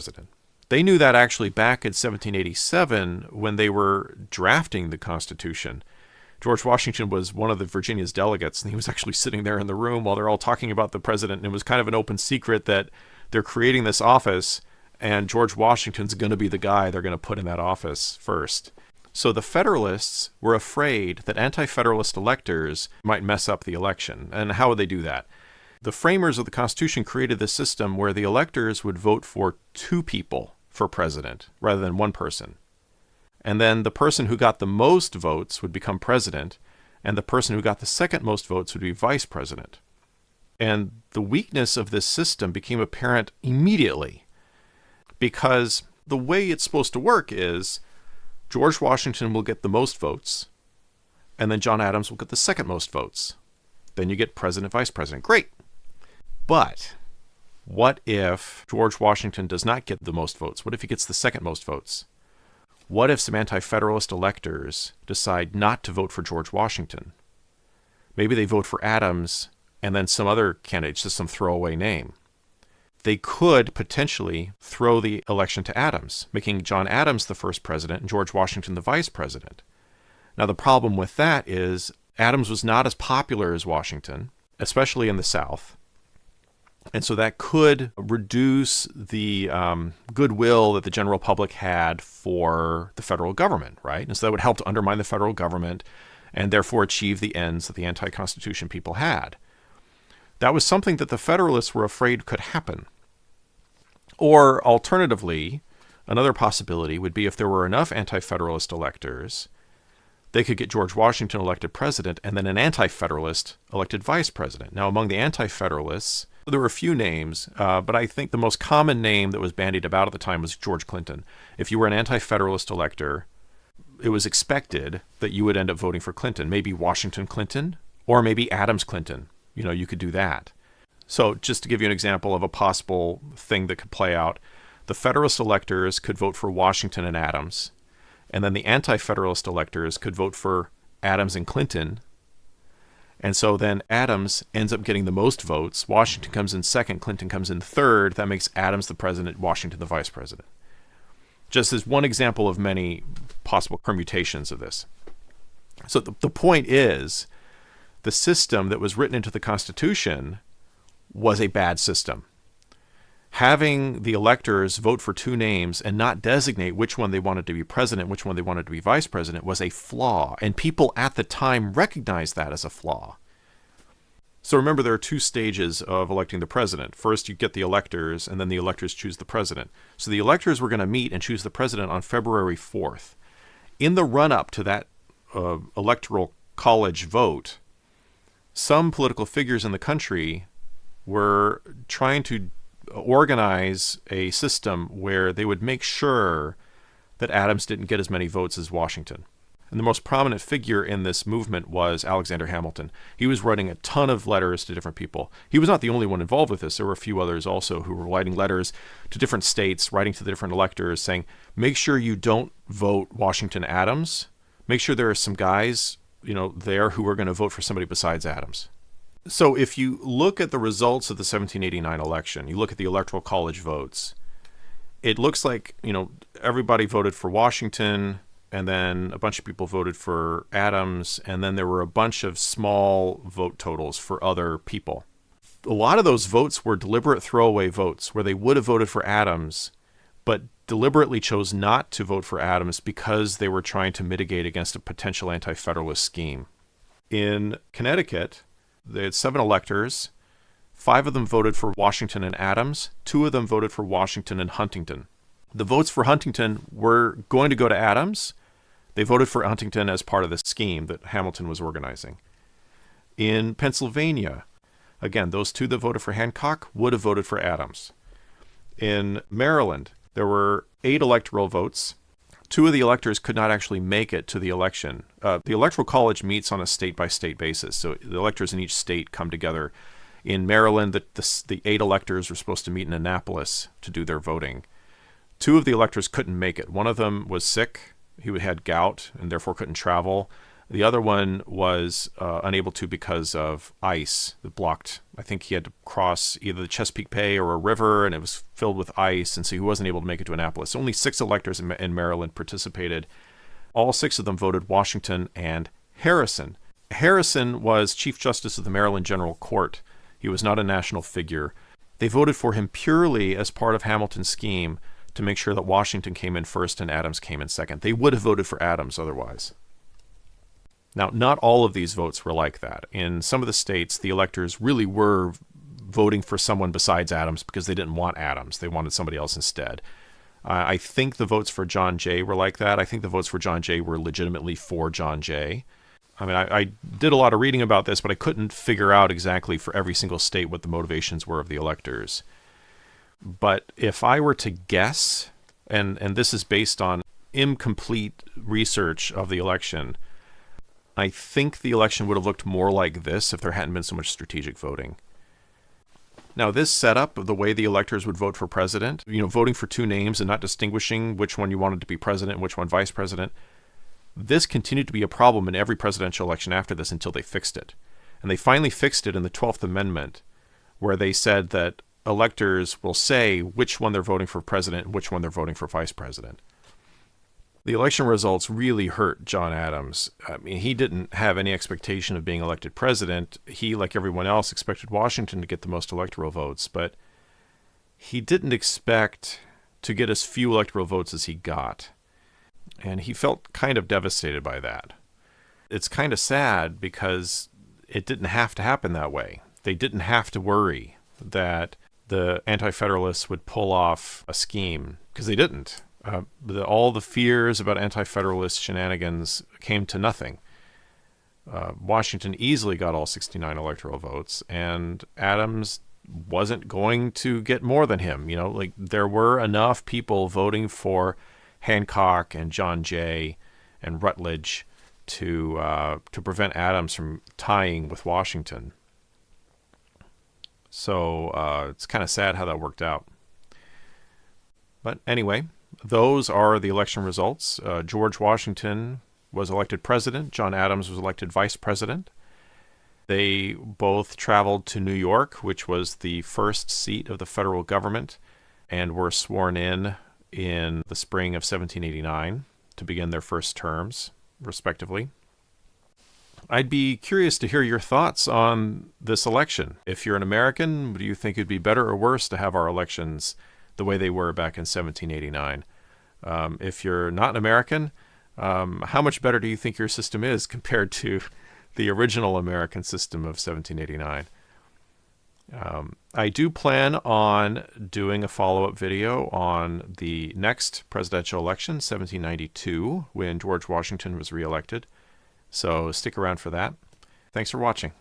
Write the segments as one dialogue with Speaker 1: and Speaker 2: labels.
Speaker 1: president. They knew that actually back in 1787 when they were drafting the Constitution. George Washington was one of the Virginia's delegates, and he was actually sitting there in the room while they're all talking about the president. And it was kind of an open secret that they're creating this office, and George Washington's going to be the guy they're going to put in that office first. So the Federalists were afraid that anti-Federalist electors might mess up the election. And how would they do that? The framers of the Constitution created this system where the electors would vote for two people for president rather than one person. And then the person who got the most votes would become president, and the person who got the second most votes would be vice president. And the weakness of this system became apparent immediately, because the way it's supposed to work is George Washington will get the most votes, and then John Adams will get the second most votes. Then you get president, vice president. Great. But what if George Washington does not get the most votes? What if he gets the second most votes? What if some anti-Federalist electors decide not to vote for George Washington? Maybe they vote for Adams and then some other candidate, just some throwaway name. They could potentially throw the election to Adams, making John Adams the first president and George Washington the vice president. Now, the problem with that is Adams was not as popular as Washington, especially in the South. And so that could reduce the goodwill that the general public had for the federal government, right? And so that would help to undermine the federal government and therefore achieve the ends that the anti-Constitution people had. That was something that the Federalists were afraid could happen. Or alternatively, another possibility would be if there were enough anti-Federalist electors, they could get George Washington elected president and then an anti-Federalist elected vice president. Now, among the anti-Federalists, there were a few names, but I think the most common name that was bandied about at the time was George Clinton. If you were an anti-Federalist elector, it was expected that you would end up voting for Clinton, maybe Washington Clinton, or maybe Adams Clinton. You know, you could do that. So just to give you an example of a possible thing that could play out, the Federalist electors could vote for Washington and Adams, and then the anti-Federalist electors could vote for Adams and Clinton. And so then Adams ends up getting the most votes. Washington comes in second, Clinton comes in third. That makes Adams the president, Washington the vice president. Just as one example of many possible permutations of this. So the point is, the system that was written into the Constitution was a bad system. Having the electors vote for two names and not designate which one they wanted to be president, which one they wanted to be vice president, was a flaw. And people at the time recognized that as a flaw. So remember, there are two stages of electing the president. First, you get the electors, and then the electors choose the president. So the electors were going to meet and choose the president on February 4th. In the run-up to that electoral college vote, some political figures in the country were trying to organize a system where they would make sure that Adams didn't get as many votes as Washington. And the most prominent figure in this movement was Alexander Hamilton. He was writing a ton of letters to different people. He was not the only one involved with this. There were a few others also who were writing letters to different states, writing to the different electors saying, make sure you don't vote Washington Adams. Make sure there are some guys, there who are going to vote for somebody besides Adams. So if you look at the results of the 1789 election, you look at the Electoral College votes, it looks like, everybody voted for Washington, and then a bunch of people voted for Adams, and then there were a bunch of small vote totals for other people. A lot of those votes were deliberate throwaway votes where they would have voted for Adams, but deliberately chose not to vote for Adams because they were trying to mitigate against a potential anti-Federalist scheme. In Connecticut, they had 7 electors. 5 of them voted for Washington and Adams. 2 of them voted for Washington and Huntington. The votes for Huntington were going to go to Adams. They voted for Huntington as part of the scheme that Hamilton was organizing. In Pennsylvania, again, those 2 that voted for Hancock would have voted for Adams. In Maryland, there were 8 electoral votes. 2 of the electors could not actually make it to the election. The Electoral College meets on a state-by-state basis, so the electors in each state come together. In Maryland, the 8 electors were supposed to meet in Annapolis to do their voting. 2 of the electors couldn't make it. One of them was sick. He had gout and therefore couldn't travel. The other one was unable to because of ice that blocked. I think he had to cross either the Chesapeake Bay or a river, and it was filled with ice, and so he wasn't able to make it to Annapolis. Only 6 electors in Maryland participated. All 6 of them voted Washington and Harrison. Harrison was Chief Justice of the Maryland General Court. He was not a national figure. They voted for him purely as part of Hamilton's scheme to make sure that Washington came in first and Adams came in second. They would have voted for Adams otherwise. Now, not all of these votes were like that. In some of the states, the electors really were voting for someone besides Adams because they didn't want Adams. They wanted somebody else instead. I think the votes for John Jay were like that. I think the votes for John Jay were legitimately for John Jay. I mean, I did a lot of reading about this, but I couldn't figure out exactly for every single state what the motivations were of the electors. But if I were to guess, and this is based on incomplete research of the election, I think the election would have looked more like this if there hadn't been so much strategic voting. Now, this setup of the way the electors would vote for president, voting for 2 names and not distinguishing which one you wanted to be president and which one vice president, this continued to be a problem in every presidential election after this until they fixed it. And they finally fixed it in the 12th Amendment, where they said that electors will say which one they're voting for president and which one they're voting for vice president. The election results really hurt John Adams. I mean, he didn't have any expectation of being elected president. He, like everyone else, expected Washington to get the most electoral votes, but he didn't expect to get as few electoral votes as he got. And he felt kind of devastated by that. It's kind of sad because it didn't have to happen that way. They didn't have to worry that the Anti-Federalists would pull off a scheme, because they didn't. All the fears about Anti-Federalist shenanigans came to nothing. Washington easily got all 69 electoral votes, and Adams wasn't going to get more than him. There were enough people voting for Hancock and John Jay and Rutledge to prevent Adams from tying with Washington. So it's kind of sad how that worked out. But anyway, those are the election results. George Washington was elected president. John Adams was elected vice president. They both traveled to New York, which was the first seat of the federal government, and were sworn in the spring of 1789 to begin their first terms, respectively. I'd be curious to hear your thoughts on this election. If you're an American, do you think it'd be better or worse to have our elections the way they were back in 1789? If you're not an American, how much better do you think your system is compared to the original American system of 1789? I do plan on doing a follow-up video on the next presidential election, 1792, when George Washington was reelected. So stick around for that. Thanks for watching.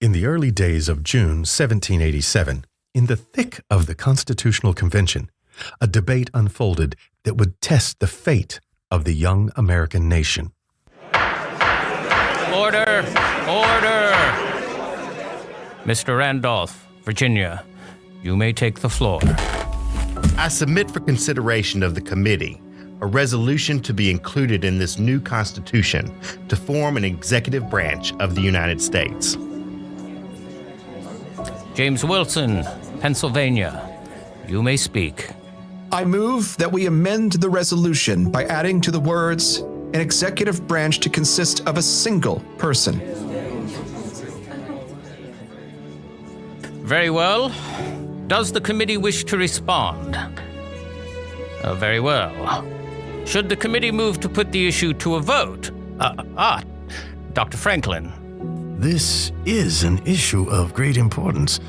Speaker 2: In the early days of June 1787, in the thick of the Constitutional Convention, a debate unfolded that would test the fate of the young American nation.
Speaker 3: Order! Order! Mr. Randolph, Virginia, you may take the floor.
Speaker 4: I submit for consideration of the committee a resolution to be included in this new Constitution to form an executive branch of the United States.
Speaker 3: James Wilson, Pennsylvania, you may speak.
Speaker 5: I move that we amend the resolution by adding to the words, an executive branch to consist of a single person.
Speaker 3: Very well. Does the committee wish to respond? Very well. Should the committee move to put the issue to a vote? Dr. Franklin.
Speaker 2: This is an issue of great importance.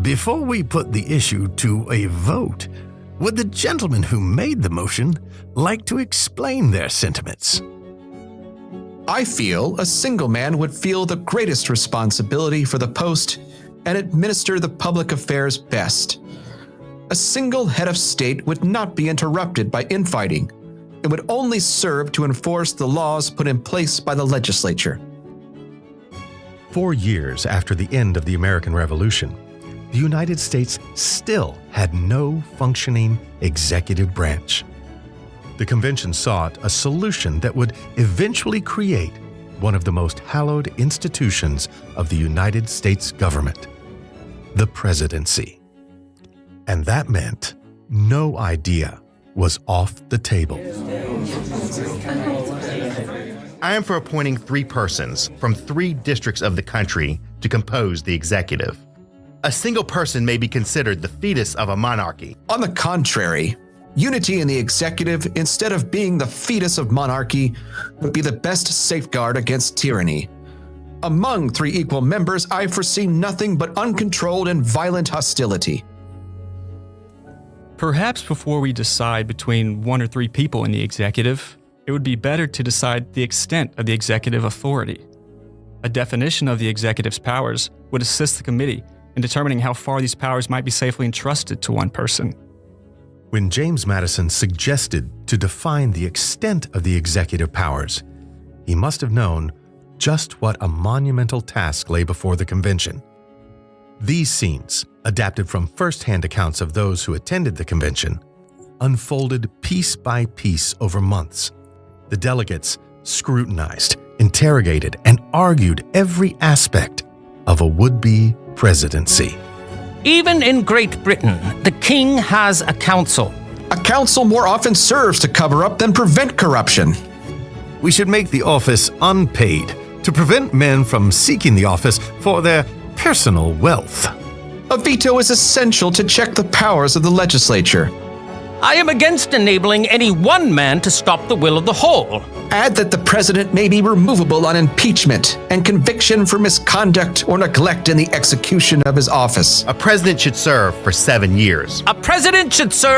Speaker 2: Before we put the issue to a vote, Would the gentleman who made the motion like to explain their sentiments?
Speaker 5: I feel a single man would feel the greatest responsibility for the post and administer the public affairs best. A single head of state would not be interrupted by infighting and would only serve to enforce the laws put in place by the legislature.
Speaker 2: 4 years after the end of the American Revolution, the United States still had no functioning executive branch. The convention sought a solution that would eventually create one of the most hallowed institutions of the United States government, the presidency. And that meant no idea was off the table.
Speaker 4: I am for appointing 3 persons from 3 districts of the country to compose the executive. A single person may be considered the fetus of a monarchy.
Speaker 5: On the contrary, unity in the executive, instead of being the fetus of monarchy, would be the best safeguard against tyranny. Among 3 equal members, I foresee nothing but uncontrolled and violent hostility.
Speaker 6: Perhaps before we decide between 1 or 3 people in the executive, it would be better to decide the extent of the executive authority. A definition of the executive's powers would assist the committee in determining how far these powers might be safely entrusted to one person.
Speaker 2: When James Madison suggested to define the extent of the executive powers, he must have known just what a monumental task lay before the convention. These scenes, adapted from first-hand accounts of those who attended the convention, unfolded piece by piece over months. The delegates scrutinized, interrogated, and argued every aspect of a would-be presidency.
Speaker 3: Even in Great Britain, the king has a council.
Speaker 5: A council more often serves to cover up than prevent corruption.
Speaker 2: We should make the office unpaid to prevent men from seeking the office for their personal wealth.
Speaker 5: A veto is essential to check the powers of the legislature.
Speaker 3: I am against enabling any one man to stop the will of the whole.
Speaker 5: Add that the president may be removable on impeachment and conviction for misconduct or neglect in the execution of his office.
Speaker 4: A president should serve for 7 years.
Speaker 3: A president should serve